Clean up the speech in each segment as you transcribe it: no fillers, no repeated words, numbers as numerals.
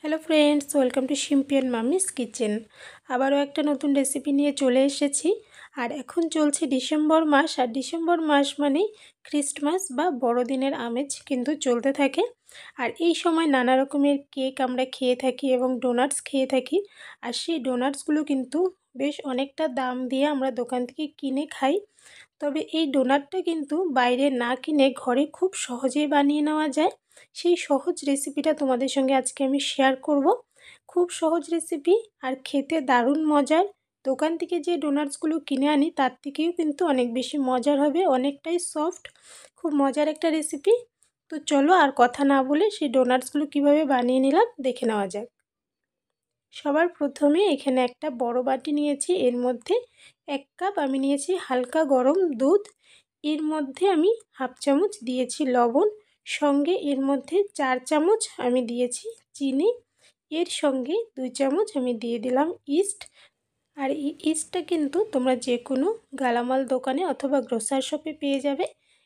Hello friends, welcome to Shimpi and mummy's kitchen. আবারও একটা নতুন রেসিপি নিয়ে চলে এসেছি। আর এখন চলছে ডিসেম্বর মাস, আর ডিসেম্বর মাস মানেই ক্রিসমাস বা বড়দিনের আমেজ কিন্তু চলতে থাকে। আর এই সময় নানা রকমের কেক আমরা খেয়ে থাকি এবং ডোনাটস খেয়ে থাকি। আর সেই ডোনাটসগুলো কিন্তু বেশ অনেকটা দাম দিয়ে আমরা দোকান থেকে কিনে খাই। তবে এই ডোনাটটা কিন্তু বাইরে না কিনে ঘরে খুব সহজেই বানিয়ে নেওয়া যায়। সেই সহজ রেসিপিটা তোমাদের সঙ্গে আজকে আমি শেয়ার করব। খুব সহজ রেসিপি আর খেতে দারুণ মজার। দোকান থেকে যে ডোনাটসগুলো কিনে আনি তার থেকেও কিন্তু অনেক বেশি মজার হবে, অনেকটাই সফট। খুব মজার একটা রেসিপি। তো চলো আর কথা না বলে সেই ডোনাটসগুলো কিভাবে বানিয়ে নিলাম দেখে নেওয়া যাক। সবার প্রথমে এখানে একটা বড় বাটি নিয়েছি, এর মধ্যে 1 কাপ আমি নিয়েছি হালকা গরম দুধ। এর মধ্যে আমি হাফ চামচ দিয়েছি লবণ, সঙ্গে এর মধ্যে 4 চামচ আমি দিয়েছি চিনি, এর সঙ্গে 2 চামচ আমি দিয়ে দিলাম ইস্ট। আর এই ইস্টটা কিন্তু তোমরা যে কোনো গালামাল দোকানে অথবা গ্রোসারি শপে পেয়ে যাবে।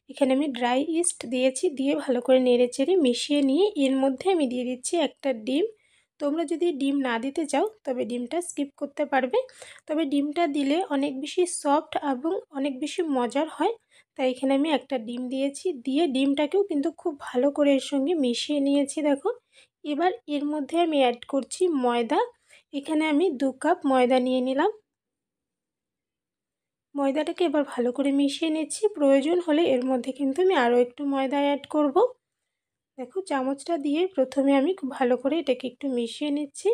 এখানে আমি ড্রাই ইস্ট দিয়েছি, দিয়ে ভালো করে নেড়েচেড়ে মিশিয়ে নিয়ে এর মধ্যে আমি দিয়ে দিচ্ছি একটা ডিম। তোমরা যদি ডিম না দিতে চাও তবে ডিমটা স্কিপ করতে পারবে, তবে ডিমটা দিলে অনেক বেশি সফট এবং অনেক বেশি মজার হয়। তাই এখানে আমি একটা ডিম দিয়েছি, দিয়ে ডিমটাকেও কিন্তু খুব ভালো করে এর সঙ্গে মিশিয়ে নিয়েছি। দেখো, এবার এর মধ্যে আমি অ্যাড করছি ময়দা। এখানে আমি 2 কাপ ময়দা নিয়ে নিলাম। ময়দাটাকে এবার ভালো করে মিশিয়ে নিচ্ছি, প্রয়োজন হলে এর মধ্যে কিন্তু আমি আরও একটু ময়দা অ্যাড করব। দেখো, চামচটা দিয়ে প্রথমে আমি খুব ভালো করে এটাকে একটু মিশিয়ে নিচ্ছি।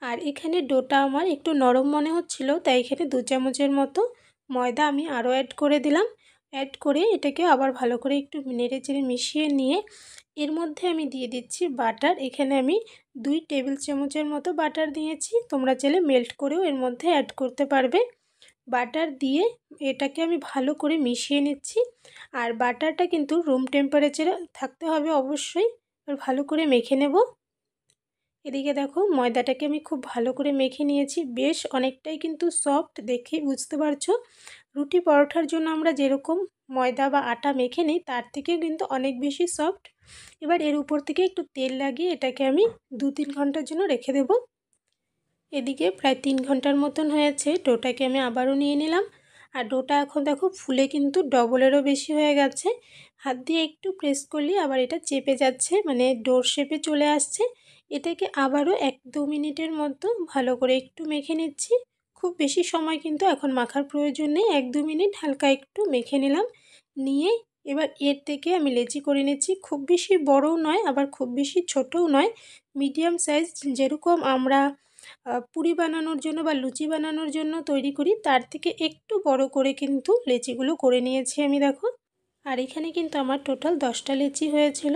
আর এখানে ডোটা আমার একটু নরম মনে হচ্ছিল, তাই এখানে 2 চামচের মতো ময়দা আমি আরও অ্যাড করে দিলাম। অ্যাড করে এটাকে আবার ভালো করে একটু নেড়ে চেড়ে মিশিয়ে নিয়ে এর মধ্যে আমি দিয়ে দিচ্ছি বাটার। এখানে আমি 2 টেবিল চামচের মতো বাটার দিয়েছি, তোমরা চাইলে মেল্ট করেও এর মধ্যে অ্যাড করতে পারবে। বাটার দিয়ে এটাকে আমি ভালো করে মিশিয়ে নিচ্ছি। আর বাটারটা কিন্তু রুম টেম্পারেচারে থাকতে হবে অবশ্যই। আর ভালো করে মেখে নেব। এদিকে দেখো, ময়দাটাকে আমি খুব ভালো করে মেখে নিয়েছি, বেশ অনেকটাই কিন্তু সফট, দেখে বুঝতে পারছো। রুটি পরোটার জন্য আমরা যেরকম ময়দা বা আটা মেখে নিই তার থেকেও কিন্তু অনেক বেশি সফট। এবার এর উপর থেকে একটু তেল লাগিয়ে এটাকে আমি 2-3 ঘন্টার জন্য রেখে দেব। এদিকে প্রায় 3 ঘন্টার মতন হয়েছে, ডোটাকে আমি আবারও নিয়ে নিলাম। আর ডোটা এখন দেখো ফুলে কিন্তু ডবলেরও বেশি হয়ে গেছে। হাত দিয়ে একটু প্রেস করলে আবার এটা চেপে যাচ্ছে, মানে ডোর শেপে চলে আসছে। এটাকে আবারও 1-2 মিনিটের মতো ভালো করে একটু মেখে নিচ্ছি। খুব বেশি সময় কিন্তু এখন মাখার প্রয়োজন নেই, 1-2 মিনিট হালকা একটু মেখে নিলাম। নিয়ে এবার এর থেকে আমি লেচি করে নিচ্ছি। খুব বেশি বড়ও নয়, আবার খুব বেশি ছোটও নয়, মিডিয়াম সাইজ। যেরকম আমরা পুরি বানানোর জন্য বা লুচি বানানোর জন্য তৈরি করি তার থেকে একটু বড় করে কিন্তু লেচিগুলো করে নিয়েছি আমি। দেখো, আর এখানে কিন্তু আমার টোটাল 10টা লেচি হয়েছিল।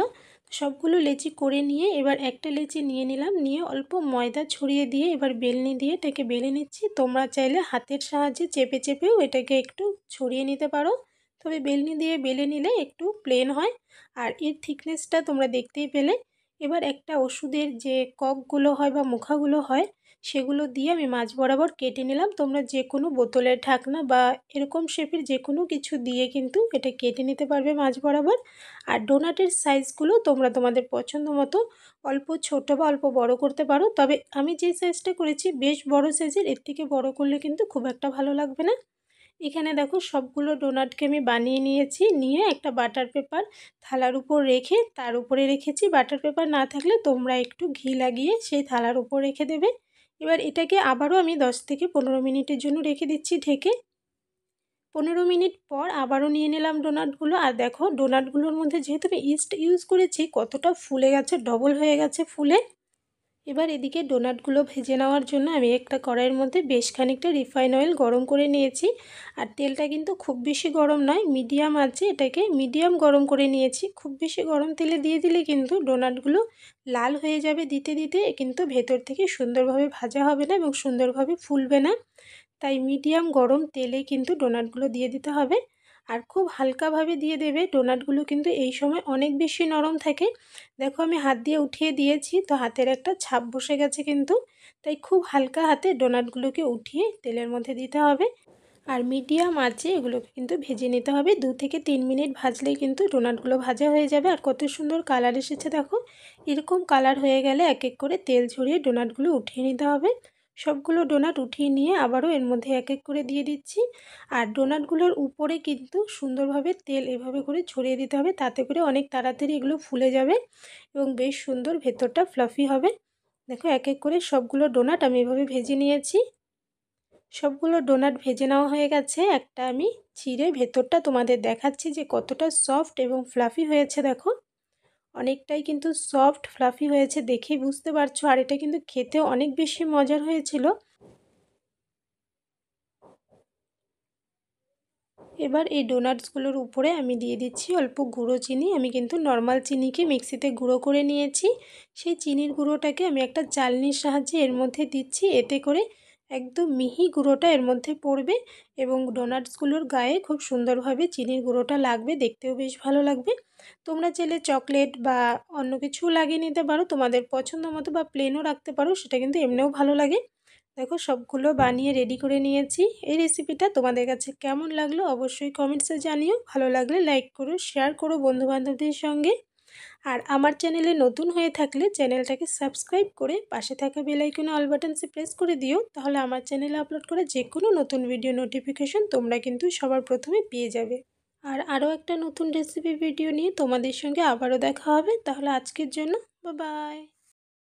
সবগুলো লেচি করে নিয়ে এবার একটা লেচি নিয়ে নিলাম, নিয়ে অল্প ময়দা ছড়িয়ে দিয়ে এবার বেলনি দিয়ে এটাকে বেলে নিচ্ছি। তোমরা চাইলে হাতের সাহায্যে চেপে চেপেও এটাকে একটু ছড়িয়ে নিতে পারো, তবে বেলনি দিয়ে বেলে নিলে একটু প্লেন হয়। আর এর থিকনেসটা তোমরা দেখতেই পেলে। এবার একটা ওষুধের যে ককগুলো হয় বা মুখাগুলো হয় সেগুলো দিয়ে আমি মাঝ বরাবর কেটে নিলাম। তোমরা যে কোনো বোতলের ঢাকনা বা এরকম শেপের যে কোনো কিছু দিয়ে কিন্তু এটা কেটে নিতে পারবে মাঝ বরাবর। আর ডোনাটের সাইজগুলো তোমরা তোমাদের পছন্দ মতো অল্প ছোট বা অল্প বড় করতে পারো, তবে আমি যে সাইজটা করেছি বেশ বড় সাইজের, এর থেকে বড় করলে কিন্তু খুব একটা ভালো লাগবে না। এখানে দেখো, সবগুলো ডোনাটকে আমি বানিয়ে নিয়েছি, নিয়ে একটা বাটার পেপার থালার উপর রেখে তার উপরে রেখেছি। বাটার পেপার না থাকলে তোমরা একটু ঘি লাগিয়ে সেই থালার উপর রেখে দেবে। এবার এটাকে আবারও আমি 10 থেকে 15 মিনিটের জন্য রেখে দিচ্ছি ঢেকে। 15 মিনিট পর আবারও নিয়ে নিলাম ডোনাটগুলো। আর দেখো, ডোনাটগুলোর মধ্যে যেহেতু আমি ইস্ট ইউজ করেছি কতটা ফুলে গেছে, ডবল হয়ে গেছে ফুলে। এবার এদিকে ডোনাটগুলো ভেজে নেওয়ার জন্য আমি একটা কড়াইয়ের মধ্যে বেশ খানিকটা রিফাইন অয়েল গরম করে নিয়েছি। আর তেলটা কিন্তু খুব বেশি গরম নয়, মিডিয়াম আছে, এটাকে মিডিয়াম গরম করে নিয়েছি। খুব বেশি গরম তেলে দিয়ে দিলে কিন্তু ডোনাটগুলো লাল হয়ে যাবে, দিতে দিতে কিন্তু ভেতর থেকে সুন্দরভাবে ভাজা হবে না এবং সুন্দরভাবে ফুলবে না। তাই মিডিয়াম গরম তেলে কিন্তু ডোনাটগুলো দিয়ে দিতে হবে। আর খুব হালকাভাবে দিয়ে দেবে, ডোনাটগুলো কিন্তু এই সময় অনেক বেশি নরম থাকে। দেখো, আমি হাত দিয়ে উঠিয়ে দিয়েছি তো হাতের একটা ছাপ বসে গেছে কিন্তু, তাই খুব হালকা হাতে ডোনাটগুলোকে উঠিয়ে তেলের মধ্যে দিতে হবে। আর মিডিয়াম আঁচে এগুলোকে কিন্তু ভেজে নিতে হবে। 2 থেকে 3 মিনিট ভাজলেই কিন্তু ডোনাটগুলো ভাজা হয়ে যাবে। আর কত সুন্দর কালার এসেছে দেখো। এরকম কালার হয়ে গেলে এক এক করে তেল ঝরিয়ে ডোনাটগুলো উঠিয়ে নিতে হবে। সবগুলো ডোনাট উঠিয়ে নিয়ে আবারও এর মধ্যে এক এক করে দিয়ে দিচ্ছি। আর ডোনাটগুলোর উপরে কিন্তু সুন্দরভাবে তেল এভাবে করে ছড়িয়ে দিতে হবে, তাতে করে অনেক তাড়াতাড়ি এগুলো ফুলে যাবে এবং বেশ সুন্দর ভেতরটা ফ্লাফি হবে। দেখো এক এক করে সবগুলো ডোনাট আমি এভাবে ভেজে নিয়েছি। সবগুলো ডোনাট ভেজে নেওয়া হয়ে গেছে। একটা আমি ছিঁড়ে ভেতরটা তোমাদের দেখাচ্ছি যে কতটা সফট এবং ফ্লাফি হয়েছে। দেখো অনেকটাই কিন্তু সফট ফ্লাফি হয়েছে, দেখেই বুঝতে পারছো। আর এটা কিন্তু খেতেও অনেক বেশি মজার হয়েছিল। এবার এই ডোনাটসগুলোর উপরে আমি দিয়ে দিচ্ছি অল্প গুঁড়ো চিনি। আমি কিন্তু নর্মাল চিনিকে মিক্সিতে গুঁড়ো করে নিয়েছি। সেই চিনির গুঁড়োটাকে আমি একটা চালনির সাহায্যে এর মধ্যে দিচ্ছি। এতে করে একদম মিহি গুঁড়োটা এর মধ্যে পড়বে এবং ডোনাটসগুলোর গায়ে খুব সুন্দরভাবে চিনির গুঁড়োটা লাগবে, দেখতেও বেশ ভালো লাগবে। তোমরা চাইলে চকলেট বা অন্য কিছু লাগিয়ে নিতে পারো তোমাদের পছন্দ মতো, বা প্লেনও রাখতে পারো, সেটা কিন্তু এমনিও ভালো লাগে। দেখো সবগুলো বানিয়ে রেডি করে নিয়েছি। এই রেসিপিটা তোমাদের কাছে কেমন লাগলো অবশ্যই কমেন্টসে জানিও। ভালো লাগলে লাইক করো, শেয়ার করো বন্ধুবান্ধবদের সঙ্গে। আর আমার চ্যানেলে নতুন হয়ে থাকলে চ্যানেলটাকে সাবস্ক্রাইব করে পাশে থাকা বেল আইকনে অল বাটনসে প্রেস করে দিও। তাহলে আমার চ্যানেলে আপলোড করা যে কোনো নতুন ভিডিও নোটিফিকেশন তোমরা কিন্তু সবার প্রথমে পেয়ে যাবে। আর আরও একটা নতুন রেসিপি ভিডিও নিয়ে তোমাদের সঙ্গে আবারও দেখা হবে। তাহলে আজকের জন্য বাই বাই।